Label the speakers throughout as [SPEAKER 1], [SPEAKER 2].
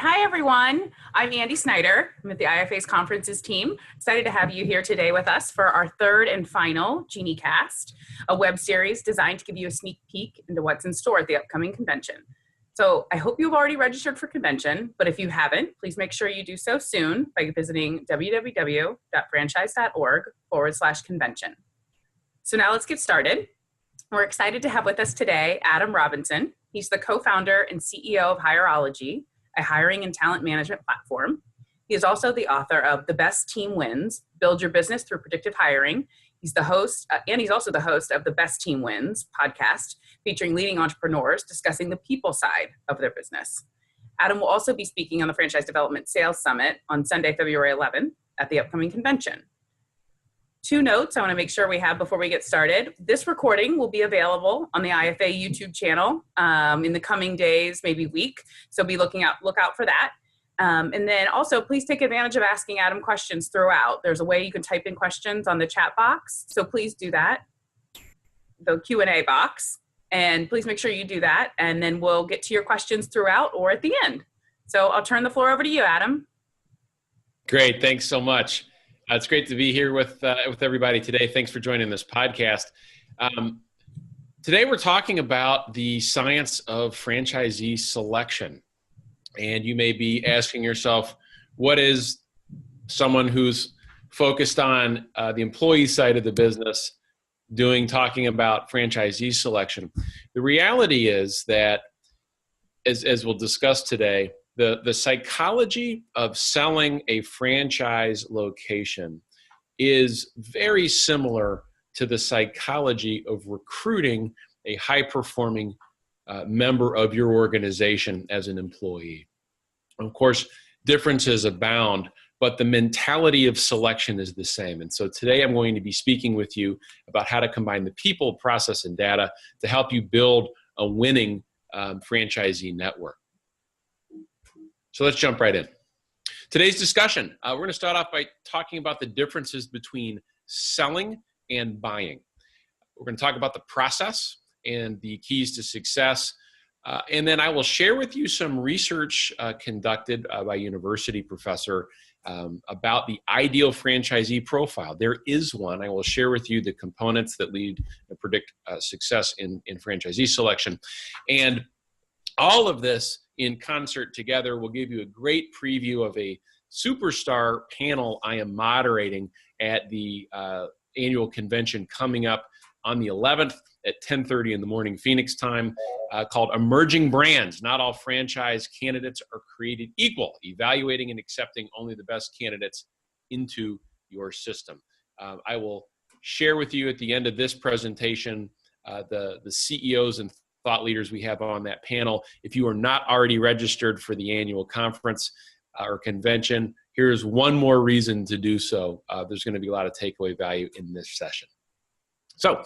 [SPEAKER 1] Hi, everyone. I'm Andy Snyder. I'm with the IFA's conferences team. Excited to have you here today with us for our third and final Genie Cast, a web series designed to give you a sneak peek into what's in store at the upcoming convention. So I hope you've already registered for convention, but if you haven't, please make sure you do so soon by visiting www.franchise.org/convention. So now let's get started. We're excited to have with us today Adam Robinson. He's the co-founder and CEO of Hireology, a hiring and talent management platform. He is also the author of The Best Team Wins, Build Your Business Through Predictive Hiring. He's the host, and he's also the host of the Best Team Wins podcast, featuring leading entrepreneurs discussing the people side of their business. Adam will also be speaking on the Franchise Development Sales Summit on Sunday, February 11th at the upcoming convention. Two notes I want to make sure we have before we get started. This recording will be available on the IFA YouTube channel in the coming days, maybe week. So look out for that. And then also, please take advantage of asking Adam questions throughout. There's a way you can type in questions on the chat box. So please do that, the Q&A box. And please make sure you do that. And then we'll get to your questions throughout or at the end. So I'll turn the floor over to you, Adam.
[SPEAKER 2] Great. Thanks so much. It's great to be here with everybody today. Thanks for joining this podcast. Today we're talking about the science of franchisee selection. And you may be asking yourself, what is someone who's focused on the employee side of the business doing talking about franchisee selection? The reality is that, as we'll discuss today, the psychology of selling a franchise location is very similar to the psychology of recruiting a high-performing member of your organization as an employee. Of course, differences abound, but the mentality of selection is the same. And so today I'm going to be speaking with you about how to combine the people, process, and data to help you build a winning franchisee network. So let's jump right in. Today's discussion, we're going to start off by talking about the differences between selling and buying. We're going to talk about the process and the keys to success. And then I will share with you some research conducted by a university professor about the ideal franchisee profile. There is one. I will share with you the components that lead and predict success in franchisee selection. And all of this in concert together will give you a great preview of a superstar panel I am moderating at the annual convention coming up on the 11th at 10:30 in the morning Phoenix time, called Emerging Brands. Not all franchise candidates are created equal, evaluating and accepting only the best candidates into your system. I will share with you at the end of this presentation the CEOs and thought leaders we have on that panel. If you are not already registered for the annual conference or convention, here's one more reason to do so. There's going to be a lot of takeaway value in this session. So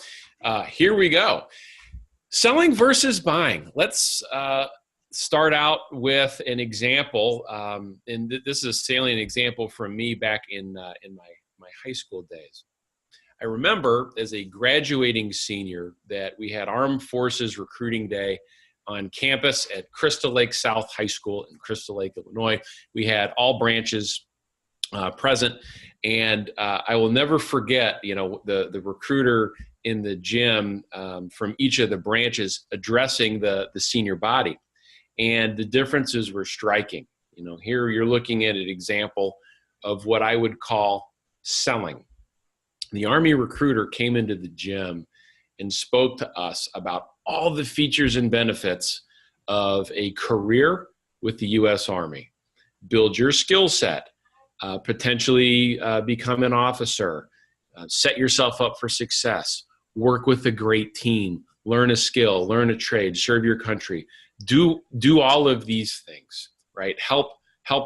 [SPEAKER 2] here we go. Selling versus buying. Let's start out with an example. And this is a salient example from me back in my high school days. I remember as a graduating senior that we had Armed Forces Recruiting Day on campus at Crystal Lake South High School in Crystal Lake, Illinois. We had all branches present, and I will never forget, the recruiter in the gym from each of the branches addressing the senior body, and the differences were striking. Here you're looking at an example of what I would call selling. The Army recruiter came into the gym and spoke to us about all the features and benefits of a career with the U.S. Army. Build your skill set, potentially become an officer, set yourself up for success, work with a great team, learn a skill, learn a trade, serve your country. Do all of these things, right? Help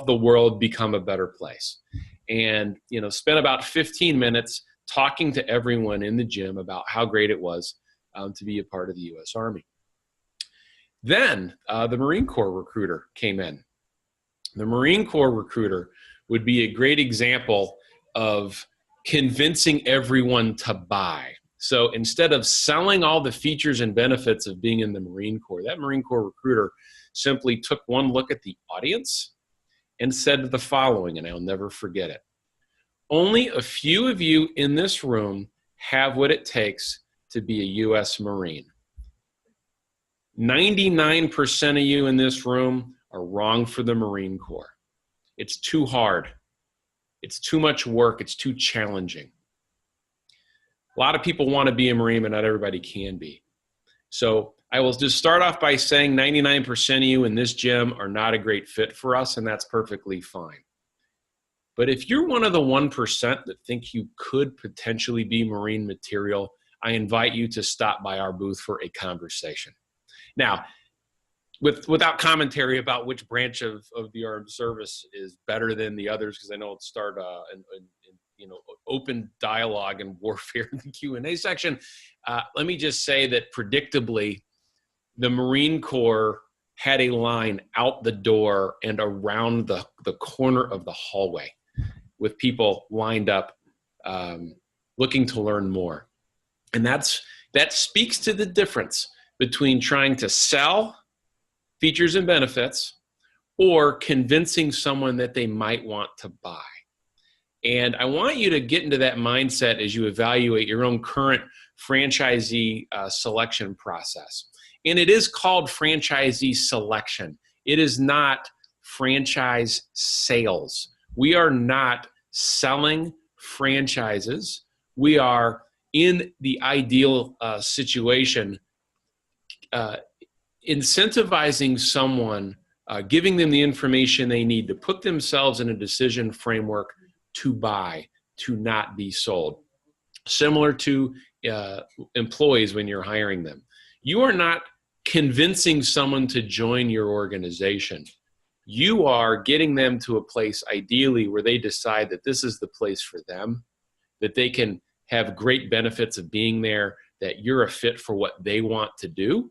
[SPEAKER 2] the world become a better place. And, spent about 15 minutes talking to everyone in the gym about how great it was to be a part of the U.S. Army. Then the Marine Corps recruiter came in. The Marine Corps recruiter would be a great example of convincing everyone to buy. So instead of selling all the features and benefits of being in the Marine Corps, that Marine Corps recruiter simply took one look at the audience and said the following, and I'll never forget it. Only a few of you in this room have what it takes to be a U.S. Marine. 99% of you in this room are wrong for the Marine Corps. It's too hard. It's too much work. It's too challenging. A lot of people want to be a Marine, but not everybody can be. So I will just start off by saying 99% of you in this gym are not a great fit for us, and that's perfectly fine. But if you're one of the 1% that think you could potentially be Marine material, I invite you to stop by our booth for a conversation. Now, without commentary about which branch of the armed service is better than the others, because I know it'll start an open dialogue and warfare in the Q&A section. Let me just say that predictably, the Marine Corps had a line out the door and around the corner of the hallway with people lined up looking to learn more. And that speaks to the difference between trying to sell features and benefits or convincing someone that they might want to buy. And I want you to get into that mindset as you evaluate your own current franchisee selection process. And it is called franchisee selection. It is not franchise sales. We are not selling franchises. We are in the ideal situation, incentivizing someone, giving them the information they need to put themselves in a decision framework to buy, to not be sold. Similar to employees when you're hiring them. You are not convincing someone to join your organization. You are getting them to a place ideally where they decide that this is the place for them, that they can have great benefits of being there, that you're a fit for what they want to do,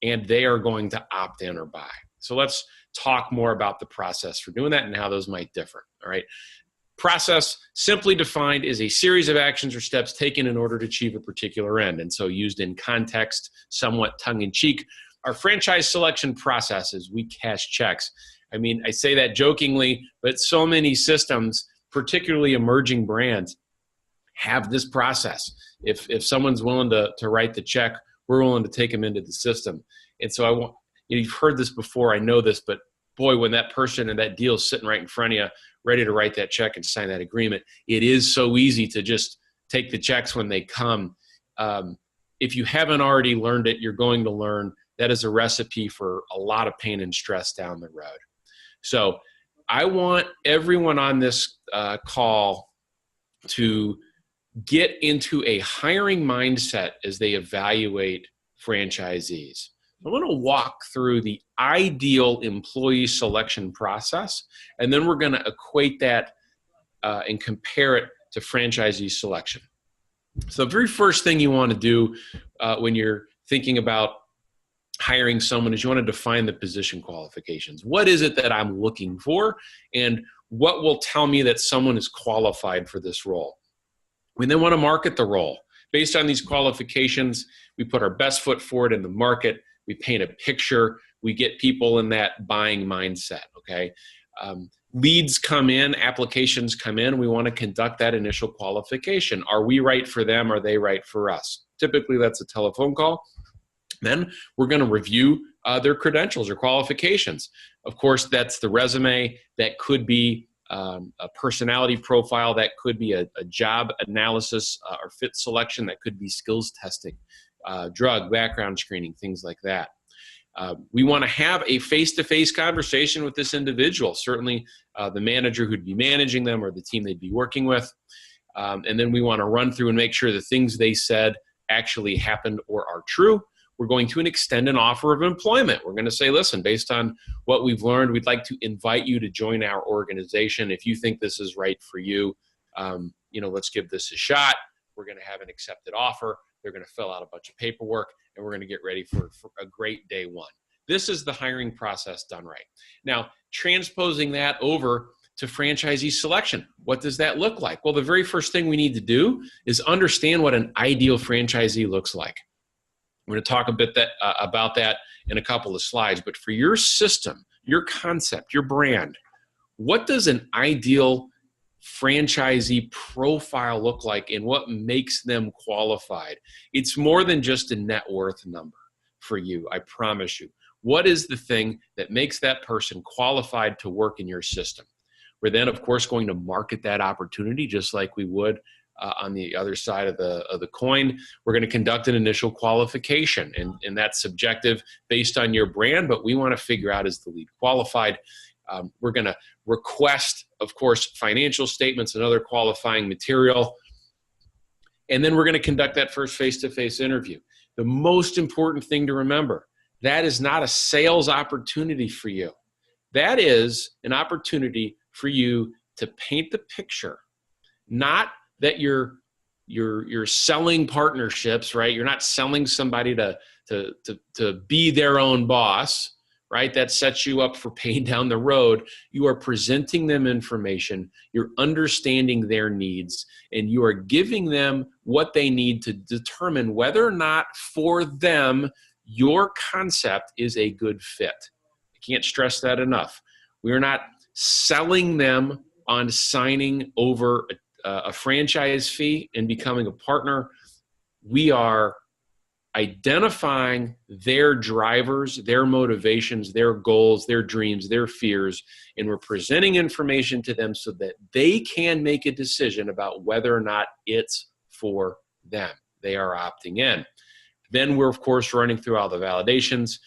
[SPEAKER 2] and they are going to opt in or buy. So let's talk more about the process for doing that and how those might differ, all right? Process, simply defined, is a series of actions or steps taken in order to achieve a particular end. And so used in context, somewhat tongue-in-cheek, our franchise selection processes, we cash checks. I mean, I say that jokingly, but so many systems, particularly emerging brands, have this process. If someone's willing to write the check, we're willing to take them into the system. And so you've heard this before, I know this, but boy, when that person and that deal is sitting right in front of you, ready to write that check and sign that agreement, it is so easy to just take the checks when they come. If you haven't already learned it, you're going to learn. That is a recipe for a lot of pain and stress down the road. So I want everyone on this call to get into a hiring mindset as they evaluate franchisees. I want to walk through the ideal employee selection process, and then we're going to equate that and compare it to franchisee selection. So the very first thing you want to do when you're thinking about hiring someone is you want to define the position qualifications. What is it that I'm looking for, and what will tell me that someone is qualified for this role? We then want to market the role. Based on these qualifications, we put our best foot forward in the market. We paint a picture. We get people in that buying mindset, okay? Leads come in, applications come in. We want to conduct that initial qualification. Are we right for them? Are they right for us? Typically, that's a telephone call. Then we're going to review their credentials or qualifications. Of course, that's the resume. That could be a personality profile. That could be a job analysis or fit selection. That could be skills testing. Drug background screening, things like that. We want to have a face-to-face conversation with this individual, certainly the manager who'd be managing them or the team they'd be working with. And then we want to run through and make sure the things they said actually happened or are true. We're going to extend an offer of employment. We're going to say, listen, based on what we've learned, we'd like to invite you to join our organization. If you think this is right for you, let's give this a shot. We're going to have an accepted offer. They're going to fill out a bunch of paperwork, and we're going to get ready for a great day one. This is the hiring process done right. Now, transposing that over to franchisee selection. What does that look like? Well, the very first thing we need to do is understand what an ideal franchisee looks like. We're going to talk a bit about that in a couple of slides, but for your system, your concept, your brand, what does an ideal franchisee profile look like and what makes them qualified? It's more than just a net worth number for you, I promise you. What is the thing that makes that person qualified to work in your system? We're then, of course, going to market that opportunity just like we would on the other side of the coin. We're going to conduct an initial qualification, and that's subjective based on your brand, but we want to figure out, is the lead qualified? We're going to request, of course, financial statements and other qualifying material. And then we're going to conduct that first face-to-face interview. The most important thing to remember, that is not a sales opportunity for you. That is an opportunity for you to paint the picture. Not that you're selling partnerships, right? You're not selling somebody to be their own boss, right? That sets you up for pain down the road. You are presenting them information, you're understanding their needs, and you are giving them what they need to determine whether or not for them your concept is a good fit. I can't stress that enough. We are not selling them on signing over a franchise fee and becoming a partner. We are identifying their drivers, their motivations, their goals, their dreams, their fears, and we're presenting information to them so that they can make a decision about whether or not it's for them. They are opting in. Then we're, of course, running through all the validations,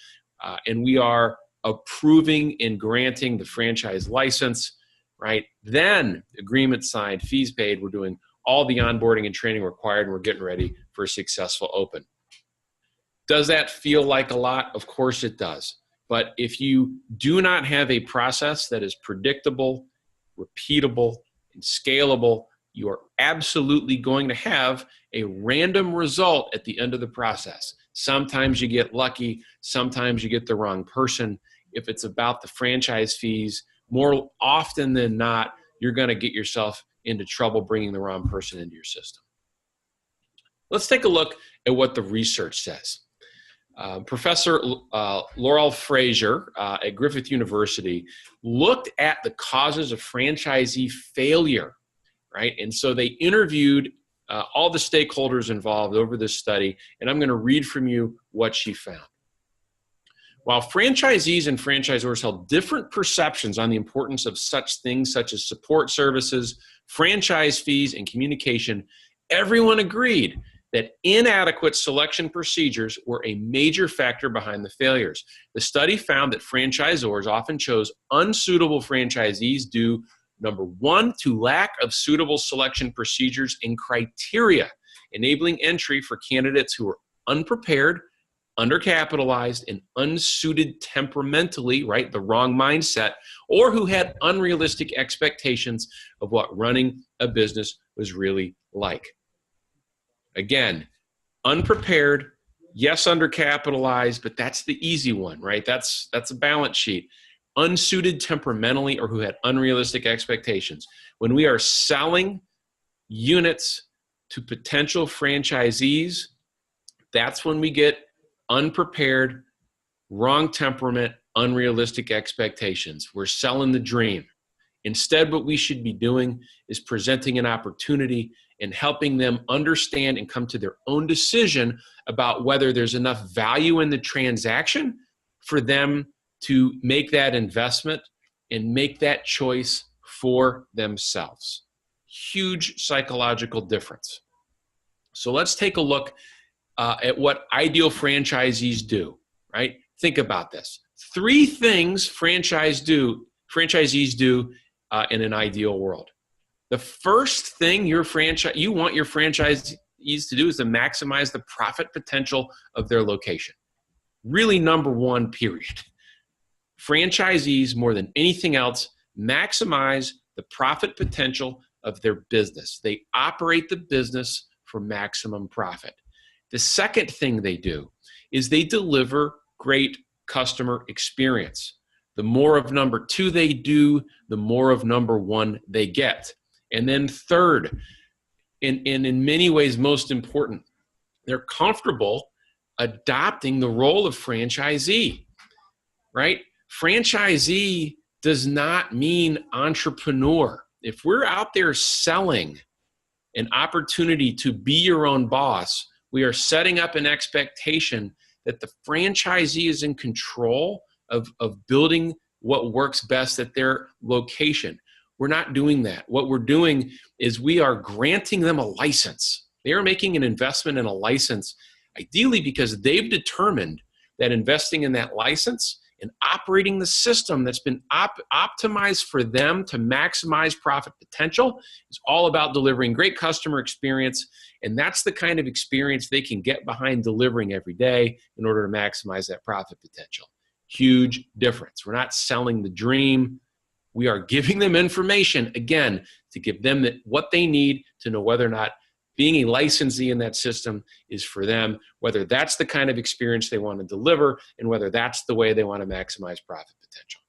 [SPEAKER 2] and we are approving and granting the franchise license, right? Then agreement signed, fees paid. We're doing all the onboarding and training required, and we're getting ready for a successful open. Does that feel like a lot? Of course it does. But if you do not have a process that is predictable, repeatable, and scalable, you are absolutely going to have a random result at the end of the process. Sometimes you get lucky. Sometimes you get the wrong person. If it's about the franchise fees, more often than not, you're going to get yourself into trouble bringing the wrong person into your system. Let's take a look at what the research says. Professor Laurel Frazier at Griffith University looked at the causes of franchisee failure, right? And so they interviewed all the stakeholders involved over this study, and I'm going to read from you what she found. While franchisees and franchisors held different perceptions on the importance of such things such as support services, franchise fees, and communication, everyone agreed that inadequate selection procedures were a major factor behind the failures. The study found that franchisors often chose unsuitable franchisees due, number one, to lack of suitable selection procedures and criteria, enabling entry for candidates who were unprepared, undercapitalized, and unsuited temperamentally, right, the wrong mindset, or who had unrealistic expectations of what running a business was really like. Again, unprepared, yes, undercapitalized, but that's the easy one, right? That's a balance sheet. Unsuited temperamentally, or who had unrealistic expectations. When we are selling units to potential franchisees, that's when we get unprepared, wrong temperament, unrealistic expectations. We're selling the dream. Instead, what we should be doing is presenting an opportunity and helping them understand and come to their own decision about whether there's enough value in the transaction for them to make that investment and make that choice for themselves. Huge psychological difference. So let's take a look at what ideal franchisees do, right? Think about this. 3 things franchisees do in an ideal world. The first thing you want your franchisees to do is to maximize the profit potential of their location. Really, number one, period. Franchisees, more than anything else, maximize the profit potential of their business. They operate the business for maximum profit. The second thing they do is they deliver great customer experience. The more of number 2 they do, the more of number 1 they get. And then third, and in many ways most important, they're comfortable adopting the role of franchisee, right? Franchisee does not mean entrepreneur. If we're out there selling an opportunity to be your own boss, we are setting up an expectation that the franchisee is in control of building what works best at their location. We're not doing that. What we're doing is we are granting them a license. They are making an investment in a license, ideally because they've determined that investing in that license and operating the system that's been optimized for them to maximize profit potential is all about delivering great customer experience. And that's the kind of experience they can get behind delivering every day in order to maximize that profit potential. Huge difference. We're not selling the dream. We are giving them information, again, to give them what they need to know whether or not being a licensee in that system is for them, whether that's the kind of experience they want to deliver, and whether that's the way they want to maximize profit potential.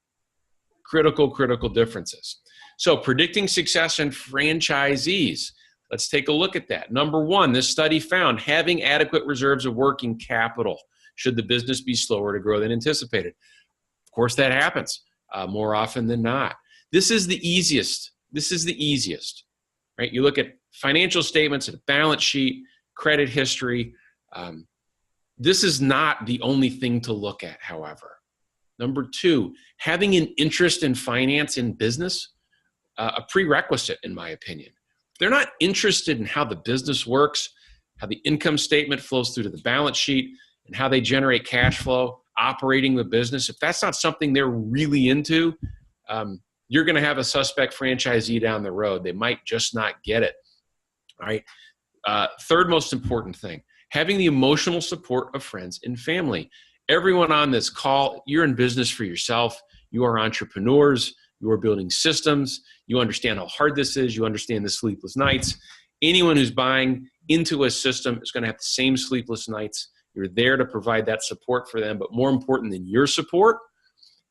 [SPEAKER 2] Critical differences. So predicting success in franchisees. Let's take a look at that. Number one, this study found having adequate reserves of working capital should the business be slower to grow than anticipated. Of course, that happens more often than not. This is the easiest. Right? You look at financial statements, a balance sheet, credit history. This is not the only thing to look at, however. Number two, having an interest in finance in business, a prerequisite in my opinion. If they're not interested in how the business works, how the income statement flows through to the balance sheet, and how they generate cash flow, operating the business, if that's not something they're really into, you're going to have a suspect franchisee down the road. They might just not get it. All right. Third most important thing, having the emotional support of friends and family. Everyone on this call, you're in business for yourself. You are entrepreneurs. You are building systems. You understand how hard this is. You understand the sleepless nights. Anyone who's buying into a system is going to have the same sleepless nights. You're there to provide that support for them. But more important than your support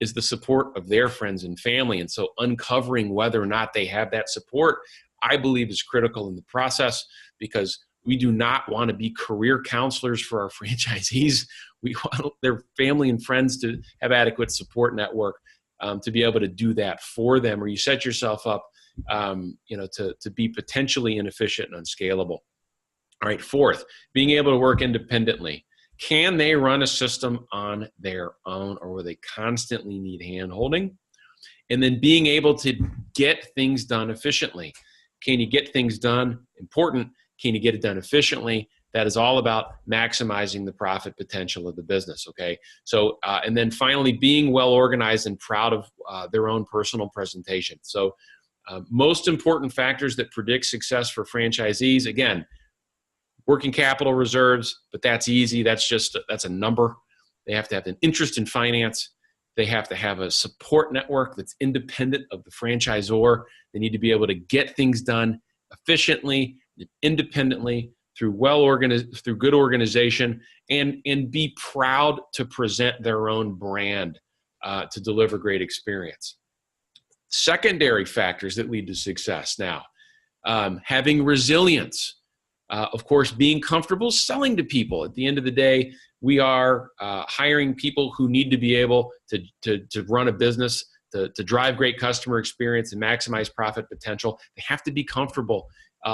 [SPEAKER 2] is the support of their friends and family. And so uncovering whether or not they have that support, I believe, is critical in the process, because we do not want to be career counselors for our franchisees. We want their family and friends to have adequate support network to be able to do that for them, or you set yourself up to be potentially inefficient and unscalable. All right, fourth, being able to work independently. Can they run a system on their own, or will they constantly need hand-holding? And then being able to get things done efficiently. Can you get things done? Important. Can you get it done efficiently? That is all about maximizing the profit potential of the business, okay? So, and then finally, being well-organized and proud of their own personal presentation. So, most important factors that predict success for franchisees, again, working capital reserves, but that's easy. That's a number. They have to have an interest in finance. They have to have a support network that's independent of the franchisor. They need to be able to get things done efficiently, independently, through through good organization, and be proud to present their own brand to deliver great experience. Secondary factors that lead to success now, having resilience. Of course, being comfortable selling to people. At the end of the day, we are hiring people who need to be able to run a business, to drive great customer experience and maximize profit potential. They have to be comfortable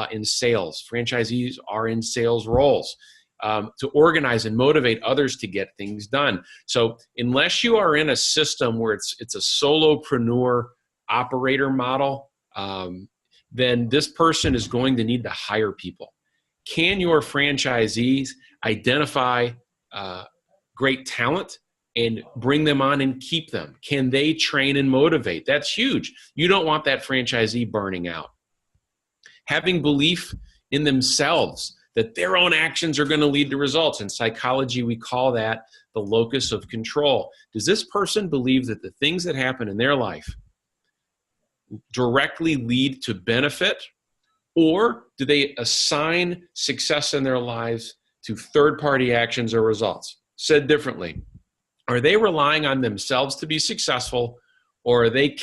[SPEAKER 2] in sales. Franchisees are in sales roles to organize and motivate others to get things done. So unless you are in a system where it's a solopreneur operator model, then this person is going to need to hire people. Can your franchisees identify great talent and bring them on and keep them? Can they train and motivate? That's huge. You don't want that franchisee burning out. Having belief in themselves, that their own actions are going to lead to results. In psychology, we call that the locus of control. Does this person believe that the things that happen in their life directly lead to benefit? Or do they assign success in their lives to third-party actions or results? Said differently, are they relying on themselves to be successful, or are they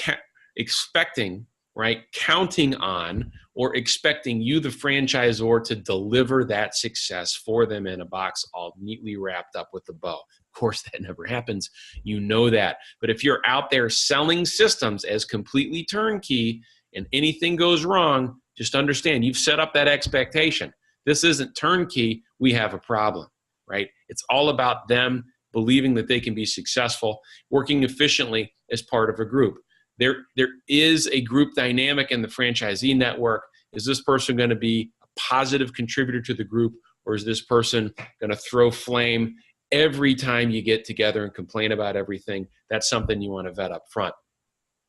[SPEAKER 2] counting on or expecting you, the franchisor, to deliver that success for them in a box all neatly wrapped up with a bow? course, that never happens. You know that. But if you're out there selling systems as completely turnkey and anything goes wrong, just understand you've set up that expectation. This isn't turnkey. We have a problem, right? It's all about them believing that they can be successful, working efficiently as part of a group. There is a group dynamic in the franchisee network. Is this person going to be a positive contributor to the group, or is this person going to throw flame every time you get together and complain about everything? That's something you want to vet up front.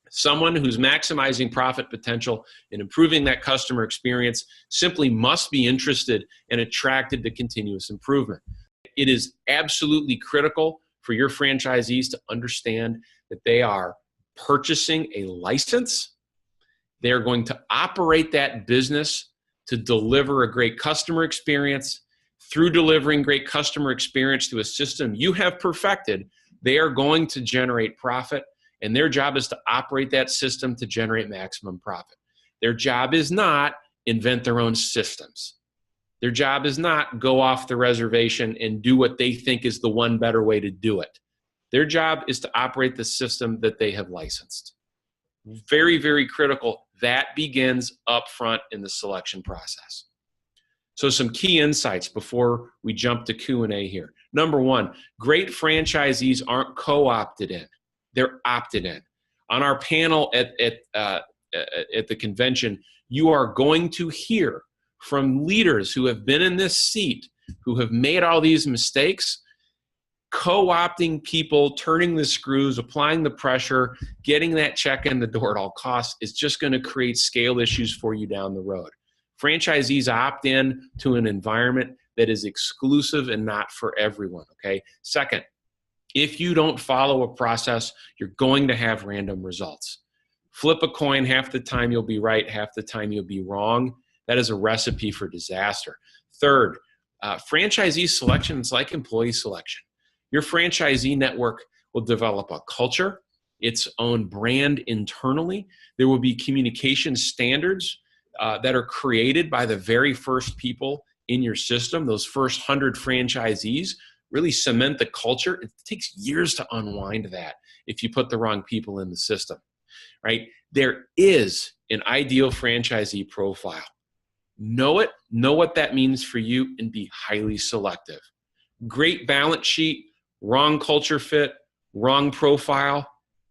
[SPEAKER 2] Someone who's maximizing profit potential and improving that customer experience simply must be interested and attracted to continuous improvement. It is absolutely critical for your franchisees to understand that they are purchasing a license. They're going to operate that business to deliver a great customer experience. Through delivering great customer experience through a system you have perfected, they are going to generate profit, and their job is to operate that system to generate maximum profit. Their job is not invent their own systems. Their job is not go off the reservation and do what they think is the one better way to do it. Their job is to operate the system that they have licensed. Very, very critical. That begins up front in the selection process. So some key insights before we jump to Q&A here. Number one, great franchisees aren't co-opted in. They're opted in. On our panel at the convention, you are going to hear from leaders who have been in this seat, who have made all these mistakes. Co-opting people, turning the screws, applying the pressure, getting that check in the door at all costs is just going to create scale issues for you down the road. Franchisees opt in to an environment that is exclusive and not for everyone, okay? Second, if you don't follow a process, you're going to have random results. Flip a coin, half the time you'll be right, half the time you'll be wrong. That is a recipe for disaster. Third, franchisee selection is like employee selection. Your franchisee network will develop a culture, its own brand internally. There will be communication standards that are created by the very first people in your system. Those first 100 franchisees really cement the culture. It takes years to unwind that if you put the wrong people in the system, right? There is an ideal franchisee profile. Know it, know what that means for you, and be highly selective. Great balance sheet, wrong culture fit, wrong profile,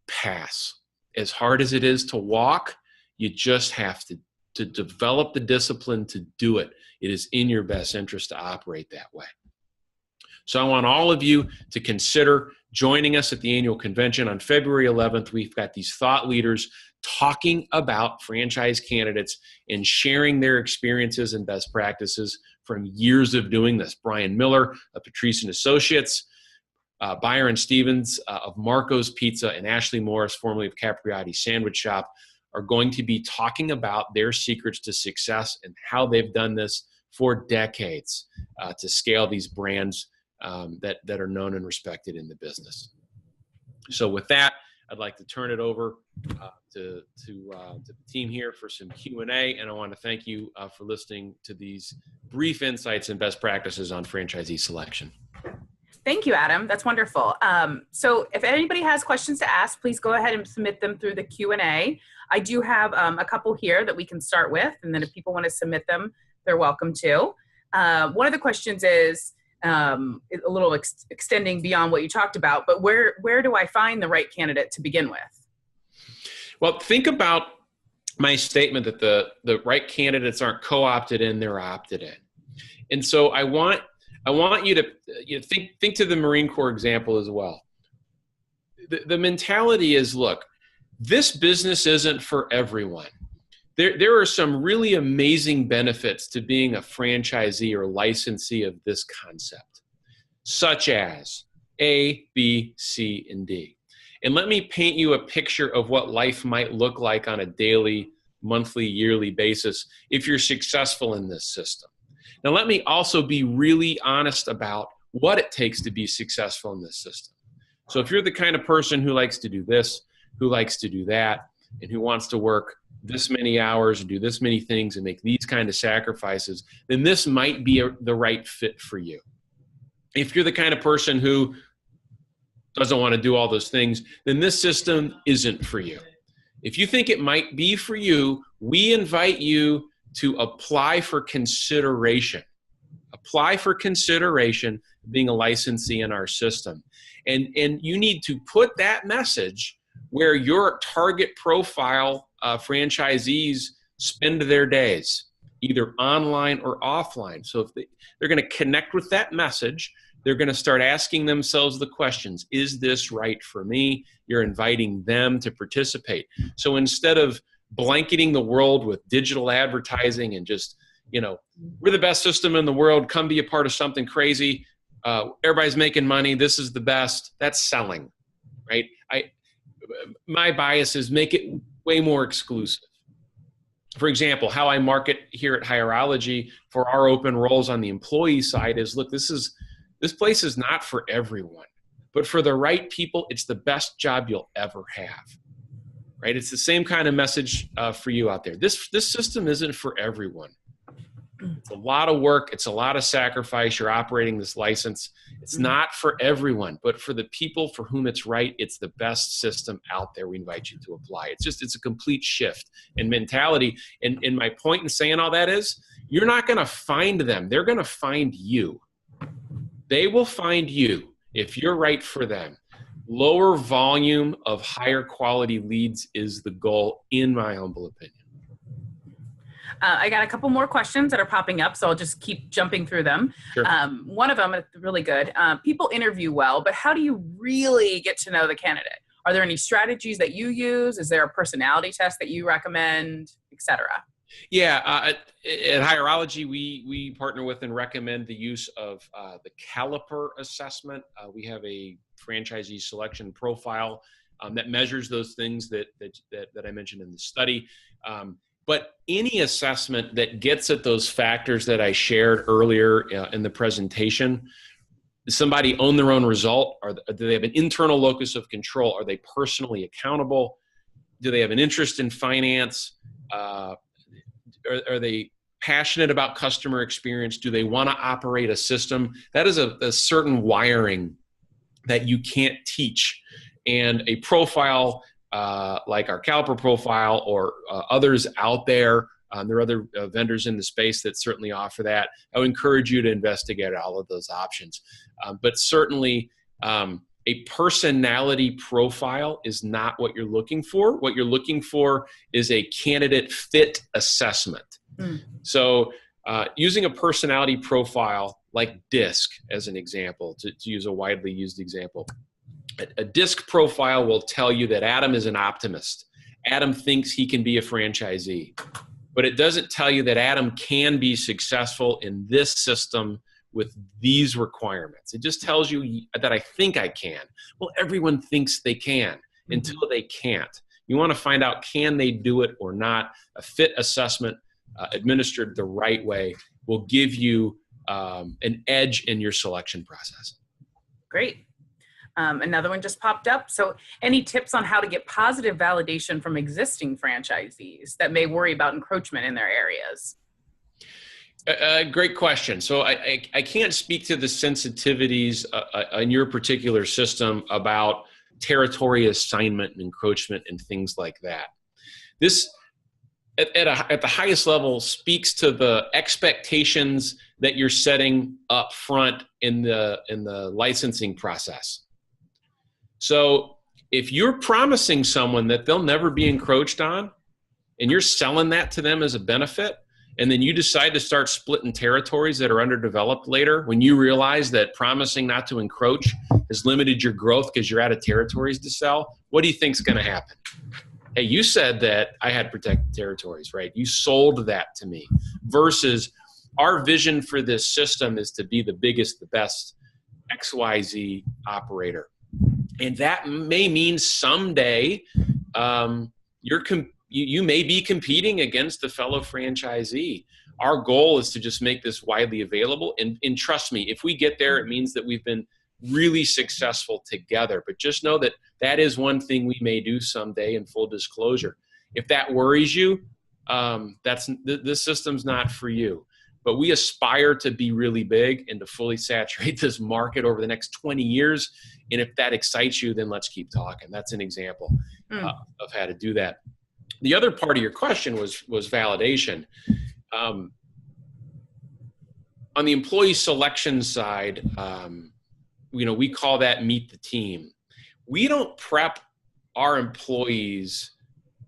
[SPEAKER 2] pass. As hard as it is to walk, you just have to develop the discipline to do it. It is in your best interest to operate that way. So I want all of you to consider joining us at the annual convention on February 11th. We've got these thought leaders talking about franchise candidates and sharing their experiences and best practices from years of doing this. Brian Miller of Patrice and Associates, Byron Stevens of Marco's Pizza, and Ashley Morris, formerly of Capriati Sandwich Shop, are going to be talking about their secrets to success and how they've done this for decades to scale these brands that are known and respected in the business. So with that, I'd like to turn it over to the team here for some Q&A, and I want to thank you for listening to these brief insights and best practices on franchisee selection.
[SPEAKER 1] Thank you, Adam. That's wonderful. So if anybody has questions to ask, please go ahead and submit them through the Q&A. I do have a couple here that we can start with, and then if people want to submit them, they're welcome to. One of the questions is a little extending beyond what you talked about, but where do I find the right candidate to begin with?
[SPEAKER 2] Well, think about my statement that the right candidates aren't co-opted in, they're opted in. And so I want you to think to the Marine Corps example as well. The mentality is, look, this business isn't for everyone. There are some really amazing benefits to being a franchisee or licensee of this concept, such as A, B, C, and D. And let me paint you a picture of what life might look like on a daily, monthly, yearly basis if you're successful in this system. Now, let me also be really honest about what it takes to be successful in this system. So if you're the kind of person who likes to do this, who likes to do that, and who wants to work this many hours and do this many things and make these kind of sacrifices, then this might be the right fit for you. If you're the kind of person who doesn't want to do all those things, then this system isn't for you. If you think it might be for you, we invite you to apply for consideration. Apply for consideration of being a licensee in our system. And you need to put that message where your target profile franchisees spend their days, either online or offline. So if they're going to connect with that message, they're going to start asking themselves the questions, is this right for me? You're inviting them to participate. So instead of blanketing the world with digital advertising and just, we're the best system in the world, come be a part of something crazy, everybody's making money, this is the best, that's selling, right? My bias is make it way more exclusive. For example, how I market here at Hierology for our open roles on the employee side is, look, this place is not for everyone, but for the right people, it's the best job you'll ever have, right? It's the same kind of message for you out there. This system isn't for everyone. It's a lot of work. It's a lot of sacrifice. You're operating this license. It's not for everyone, but for the people for whom it's right, it's the best system out there. We invite you to apply. It's a complete shift in mentality. And my point in saying all that is, you're not going to find them. They're going to find you. They will find you if you're right for them. Lower volume of higher quality leads is the goal, in my humble opinion.
[SPEAKER 1] I got a couple more questions that are popping up, so I'll just keep jumping through them.
[SPEAKER 2] Sure.
[SPEAKER 1] One of them is really good. People interview well, but how do you really get to know the candidate? Are there any strategies that you use? Is there a personality test that you recommend, et cetera?
[SPEAKER 2] Yeah, at Hierology, we partner with and recommend the use of the caliper assessment. We have a franchisee selection profile that measures those things that I mentioned in the study. But any assessment that gets at those factors that I shared earlier in the presentation, does somebody own their own result? Do they have an internal locus of control? Are they personally accountable? Do they have an interest in finance? Are they passionate about customer experience? Do they want to operate a system? That is a certain wiring that you can't teach. And a profile like our caliper profile or others out there, there are other vendors in the space that certainly offer that. I would encourage you to investigate all of those options. But certainly a personality profile is not what you're looking for. What you're looking for is a candidate fit assessment. So using a personality profile like DISC as an example, to use a widely used example, a DISC profile will tell you that Adam is an optimist. Adam thinks he can be a franchisee, but it doesn't tell you that Adam can be successful in this system with these requirements. It just tells you that I think I can. Well, everyone thinks they can until they can't. You want to find out, can they do it or not? A fit assessment administered the right way will give you an edge in your selection process.
[SPEAKER 1] Great. Another one just popped up. So any tips on how to get positive validation from existing franchisees that may worry about encroachment in their areas?
[SPEAKER 2] Great question. So I can't speak to the sensitivities in your particular system about territory assignment and encroachment and things like that. This, at the highest level, speaks to the expectations that you're setting up front in the licensing process. So if you're promising someone that they'll never be encroached on, and you're selling that to them as a benefit, and then you decide to start splitting territories that are underdeveloped later, when you realize that promising not to encroach has limited your growth because you're out of territories to sell, what do you think's going to happen? Hey, you said that I had protected territories, right? You sold that to me. Versus our vision for this system is to be the biggest, the best XYZ operator. And that may mean someday you may be competing against a fellow franchisee. Our goal is to just make this widely available. And trust me, if we get there, it means that we've been really successful together. But just know that that is one thing we may do someday, in full disclosure. If that worries you, this system's not for you. but we aspire to be really big and to fully saturate this market over the next 20 years. And if that excites you, then let's keep talking. That's an example of how to do that. The other part of your question was validation. On the employee selection side, we call that meet the team. We don't prep our employees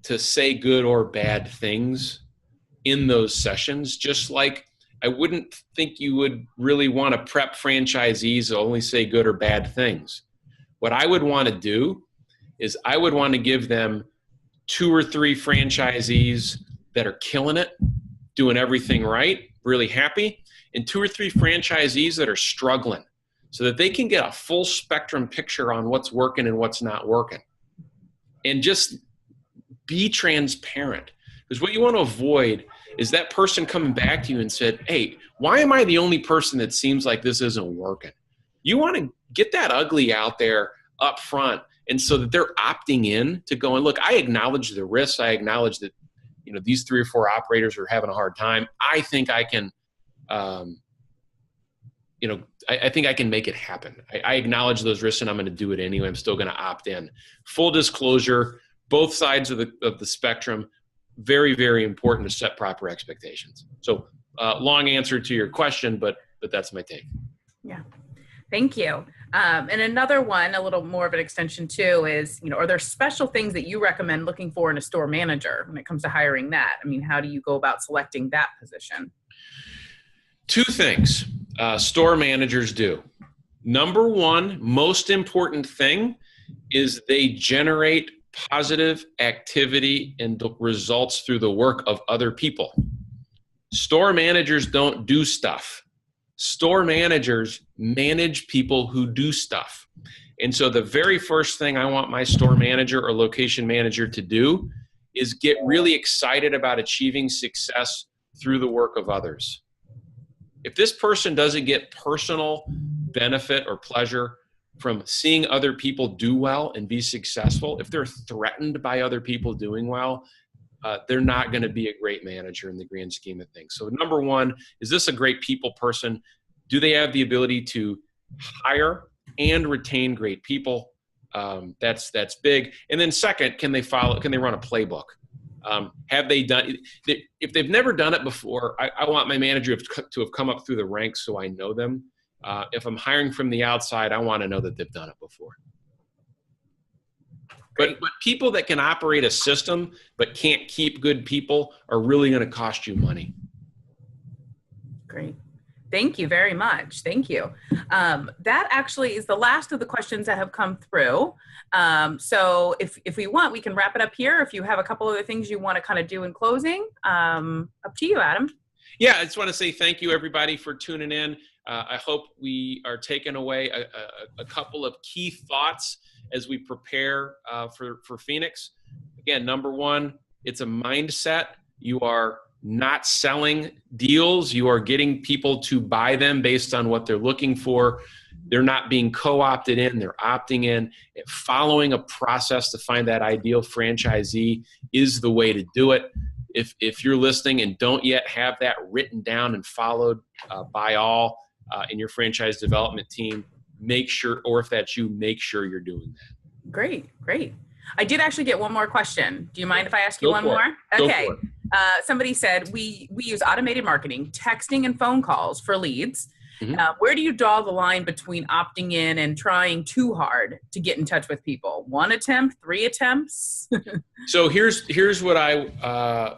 [SPEAKER 2] to say good or bad things in those sessions, just like I wouldn't think you would really want to prep franchisees to only say good or bad things. What I would want to do is I would want to give them 2 or 3 franchisees that are killing it, doing everything right, really happy, and 2 or 3 franchisees that are struggling, so that they can get a full spectrum picture on what's working and what's not working. And just be transparent. Because what you want to avoid is that person coming back to you and said, hey, why am I the only person that seems like this isn't working? You want to get that ugly out there up front, and so that they're opting in to go and look, I acknowledge the risks. I acknowledge that, these 3 or 4 operators are having a hard time. I think I can, I think I can make it happen. I acknowledge those risks, and I'm going to do it anyway. I'm still going to opt in. Full disclosure, both sides of the spectrum, very, very important to set proper expectations. So long answer to your question, but that's my take.
[SPEAKER 1] Yeah. Thank you. And another one, a little more of an extension too, is, are there special things that you recommend looking for in a store manager when it comes to hiring that? I mean, how do you go about selecting that position?
[SPEAKER 2] 2 things store managers do. Number 1, most important thing is they generate positive activity and results through the work of other people. Store managers don't do stuff. Store managers manage people who do stuff. And so the very first thing I want my store manager or location manager to do is get really excited about achieving success through the work of others. If this person doesn't get personal benefit or pleasure from seeing other people do well and be successful, if they're threatened by other people doing well, they're not going to be a great manager in the grand scheme of things. So number 1, is this a great people person? Do they have the ability to hire and retain great people? That's big. And then second, can they run a playbook? Have they done, if they've never done it before, I want my manager to have come up through the ranks so I know them. If I'm hiring from the outside, I want to know that they've done it before. But people that can operate a system but can't keep good people are really going to cost you money.
[SPEAKER 1] Great. Thank you very much. Thank you. That actually is the last of the questions that have come through. So if we want, we can wrap it up here. If you have a couple other things you want to kind of do in closing, up to you, Adam.
[SPEAKER 2] Yeah, I just want to say thank you, everybody, for tuning in. I hope we are taking away a couple of key thoughts as we prepare for Phoenix. Again, number 1, it's a mindset. You are not selling deals. You are getting people to buy them based on what they're looking for. They're not being co-opted in. They're opting in. Following a process to find that ideal franchisee is the way to do it. If you're listening and don't yet have that written down and followed by all in your franchise development team, make sure, or if that's you, make sure you're doing that.
[SPEAKER 1] Great. I did actually get one more question. Do you mind if I ask you one more? Okay. Somebody said we use automated marketing, texting and phone calls for leads. Mm-hmm. Where do you draw the line between opting in and trying too hard to get in touch with people? 1 attempt, 3 attempts?
[SPEAKER 2] So here's what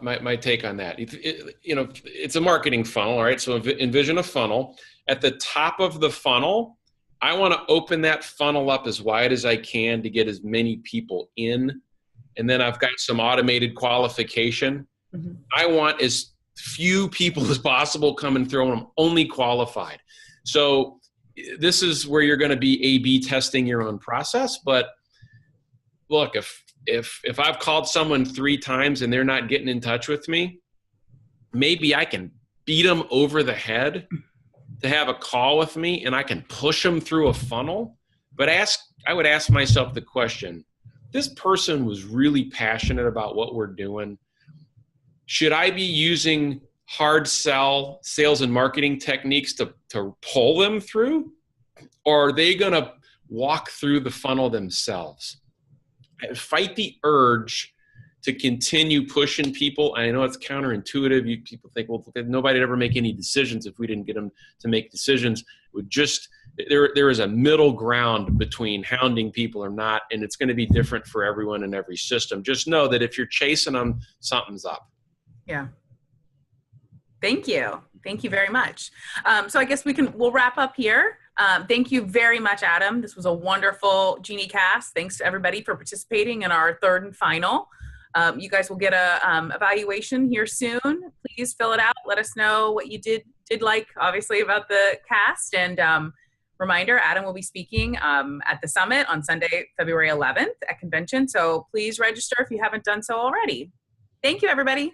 [SPEAKER 2] my take on that. It's a marketing funnel, all right? So envision a funnel. At the top of the funnel, I want to open that funnel up as wide as I can to get as many people in. And then I've got some automated qualification. Mm-hmm. I want as few people as possible coming through, and I'm only qualified. So this is where you're going to be A/B testing your own process. But look, if I've called someone 3 times and they're not getting in touch with me, maybe I can beat them over the head to have a call with me, and I can push them through a funnel. But I would ask myself the question, this person was really passionate about what we're doing. Should I be using hard sell sales and marketing techniques to pull them through? Or are they going to walk through the funnel themselves? Fight the urge to continue pushing people. I know it's counterintuitive. People think, well, nobody'd ever make any decisions if we didn't get them to make decisions. There is a middle ground between hounding people or not, and it's going to be different for everyone in every system. Just know that if you're chasing them, something's up.
[SPEAKER 1] Yeah. Thank you. Thank you very much. So I guess we'll wrap up here. Thank you very much, Adam. This was a wonderful Genie cast. Thanks to everybody for participating in our third and final. You guys will get a evaluation here soon. Please fill it out. Let us know what you did like, obviously, about the cast. And reminder, Adam will be speaking at the summit on Sunday, February 11th at convention. So please register if you haven't done so already. Thank you, everybody.